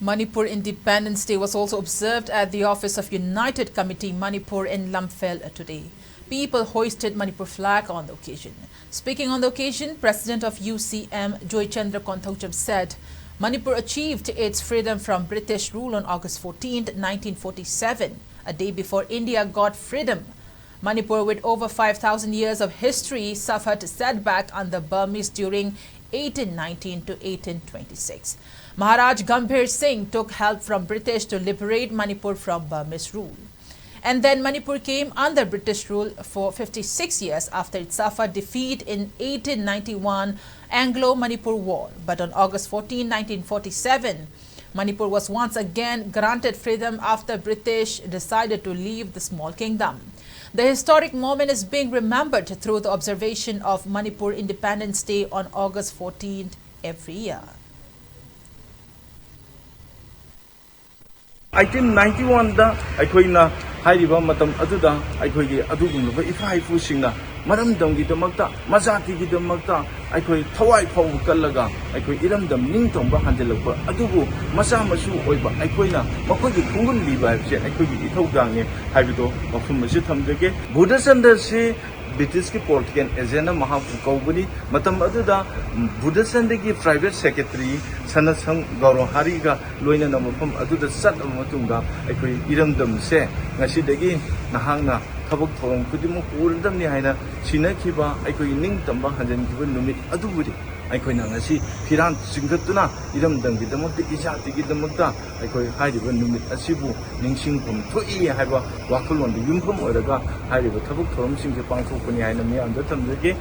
Manipur Independence Day was also observed at the office of United Committee Manipur in Imphal today. People hoisted Manipur flag on the occasion. Speaking on the occasion, President of UCM Joy Chandra Konthocham said, Manipur achieved its freedom from British rule on August 14, 1947, a day before India got freedom. Manipur, with over 5,000 years of history, suffered setback under Burmese during 1819 to 1826. Maharaj Gambhir Singh took help from British to liberate Manipur from Burmese rule. And then Manipur came under British rule for 56 years after it suffered defeat in 1891 Anglo-Manipur War. But on August 14, 1947, Manipur was once again granted freedom after British decided to leave the small kingdom. The historic moment is being remembered through the observation of Manipur Independence Day on August 14th every year. 1891 da aikoina hairiba matam aduda aikoigi adugumba ifa ifu singna maram damgi damakta majati gi damakta aikoi thawai phau kallaga aikoi iram dam ning tongba hanjelakba adugu masa masu oiba aikoina makoigi khungun liba habse aikoigi ithaudangne haibido mafum masi thamjage buddha sandarsi British ki political agenda mahapu kaubani matam aduda Buddha Sandagi private secretary Sanasang Gauro Hariga loina na mafam aduda sat amatunga aikoi iramdam se ngasidagi nahangna thabak thorong kudimo puradam ni haina sinakhiba aikoi ning tamba hanjan kiba numit adubudi aikoi na ngasi phiran singgatuna iramdam gi damakta isati gi damakta aikoi haidiba numit asibu ningsingphum thoi haiba wakulon de yumphum oraga haidiba thabak thorom singke pangthokpani haina miyamda thamjage